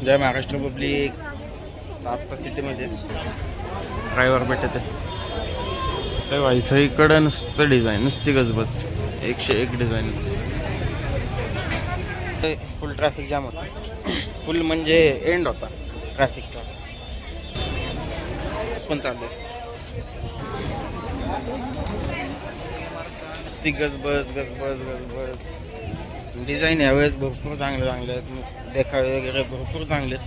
जय Maharashtra public. आत्ता सिटीमध्ये driver भेटत आहे सगळं सगळीकडं नुसतं डिझाईन, नुसती गजबज, 101 डिझाईन. फुल ट्रॅफिक जाम होता. फुल म्हणजे एंड होता ट्रॅफिकचा. पण चालू आहे नुसती गजबज गजबज गजबज. डिझाईन यावेळेस भरपूर चांगले आहेत. देखावे वगैरे भरपूर चांगले आहेत.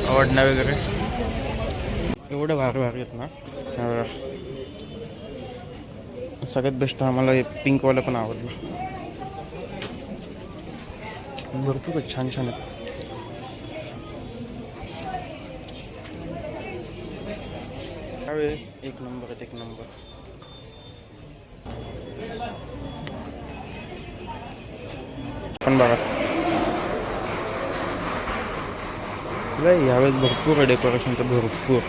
आवडण्या वगैरे एवढे भारी भारी आहेत ना. सगळ्यात बेस्ट आम्हाला हे पिंकवालं पण आवडलं. भरपूर छान छान आहेत. त्यावेळेस एक नंबर आहेत, एक नंबर. पण बघा यावेळेस भरपूर आहे डेकोरेशनचं, भरपूर.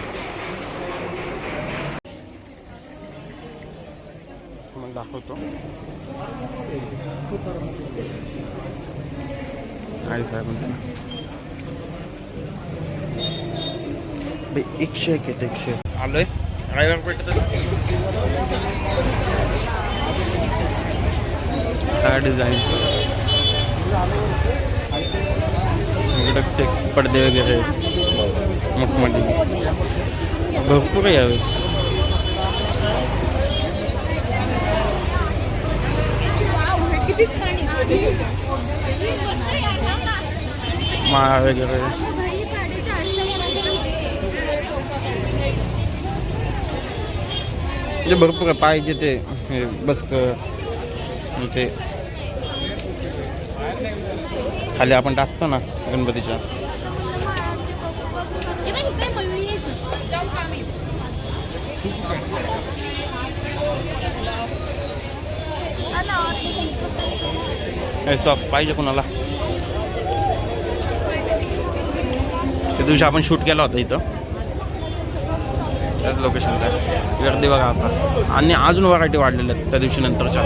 मग दाखवतो आणि काय म्हणतो 101 आहेत. 101 आलोय ड्रायव्हर भेटत. काय डिझाईन इकडे पडदे वगैरे मोठमोठे भरपूर आहे यावेळेस. माळा वगैरे म्हणजे भरपूर पाहिजे ते. बस ते खाली आपण टाकतो ना गणपतीच्या. सॉक्स पाहिजे कोणाला. त्या दिवशी आपण शूट केला होता इथं त्याच लोकेशनला. गर्दी बघा आता. आणि अजून व्हरायटी वाढलेल्या आहेत त्या दिवशी नंतरच्या.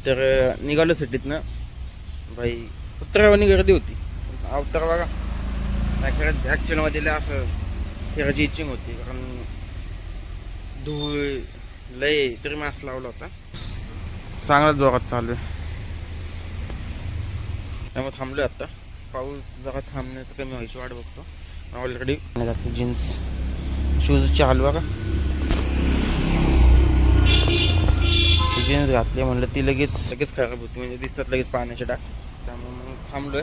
तर निघालो सिटीतनं भाई. कुत्र्यावानी गर्दी होती. अवतार बघा ॲक्च्युअलमध्ये असं फिरायची इच्छिंग होती, कारण धूळ लय तरी मास्क लावला होता. चांगला जोरात चालू आहे, त्यामुळे थांबलो आता. पाऊस जरा थांबण्याचं कमी व्हायची वाट बघतो. ऑलरेडी जीन्स शूजची हलवा का जीन्स घातली म्हणलं ती लगेच खराब होती, म्हणजे दिसतात लगेच पाण्याचे डाग. त्यामुळे मग थांबलोय,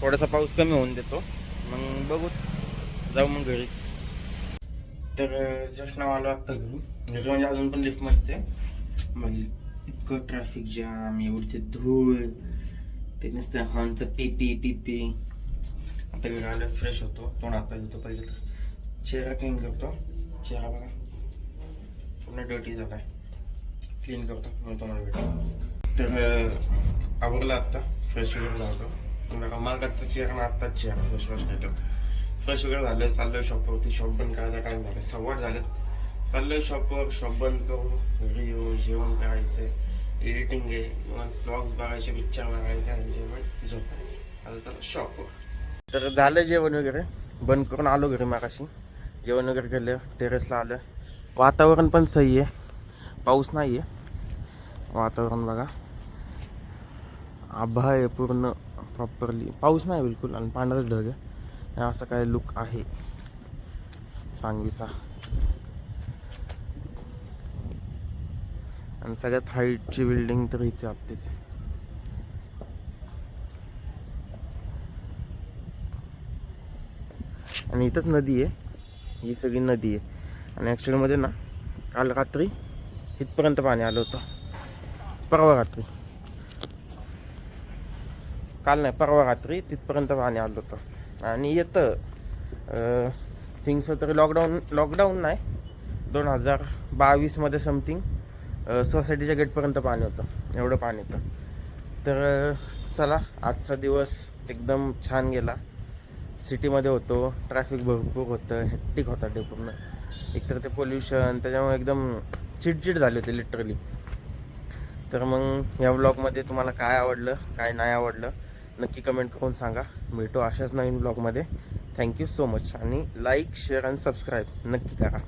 थोडासा पाऊस कमी होऊन देतो, मग बघू जाऊ मग घरीच. तर जस्ट नाव आलो आत्ता घरी म्हणजे अजून पण लिफ्टमध्येच आहे. मग इतकं ट्रॅफिक जाम, एवढी धूळ, ते नुसतं हॉर्नचं पी. आता घरी आलं फ्रेश होतो, तोंड हात पाय धुतो. पहिले तर चेहरा क्लीन करतो. चेहरा बघा पूर्ण डर्टी झाला आहे, क्लीन करतो मग तुम्हाला भेटतो. तर आवडला आत्ता फ्रेश वगैरे झालो. बघा मागाचा चेहरा ना आत्ताच चेहरा फ्रेश केलं. फ्रेश वगैरे झालं, चाललं शॉपवरती. शॉप बंद करायचा टाईम झाला, 8:15 झालं. चाललं शॉपवर, शॉप बंद करू, घरी येऊ, जेवण करायचं, एडिटिंग आहे, ब्लॉग्स बघायचे, पिक्चर बघायचं, एन्जॉयमेंट, झोपायचं. आता त्याला शॉपवर. तर झालं जेवण वगैरे, बंद करून आलो घरी मागाशी. जेवण वगैरे केलं, टेरेसला आलं. वातावरण पण सही आहे, पाऊस नाही आहे. वातावरण बघा आभा आहे पूर्ण प्रॉपरली, पाऊस नाही बिलकुल, आणि पांढरं ढग आहे. असं काय लुक आहे सांगलीचा. आणि सगळ्यात हाईटची बिल्डिंग तर हीच आहे आपलीच. आणि इथंच नदी आहे, ही सगळी नदी आहे. आणि ॲक्च्युअलमध्ये ना काल रात्री इथपर्यंत पाणी आलं होतं. परवा रात्री तिथपर्यंत पाणी आलं होतं. आणि येतं थिंग्स तरी लॉकडाऊन नाही, 2022 समथिंग सोसायटीच्या गेटपर्यंत पाणी होतं, एवढं पाणी येतं. तर चला, आजचा दिवस एकदम छान गेला. सिटीमध्ये होतो, ट्रॅफिक भरपूर होतं, हेक्टिक होता ते पूर्ण. एकतर ते पोल्युशन, त्याच्यामुळे एकदम चिडचिड झाली होती लिटरली. तर मग या व्लॉगमध्ये तुम्हाला काय आवडलं, काय नाही आवडलं, नक्की कमेंट करून सांगा. भेटू अशाच नवीन ब्लॉगमध्ये. Thank you so much. आणि लाईक, शेअर आणि सबस्क्राईब नक्की करा.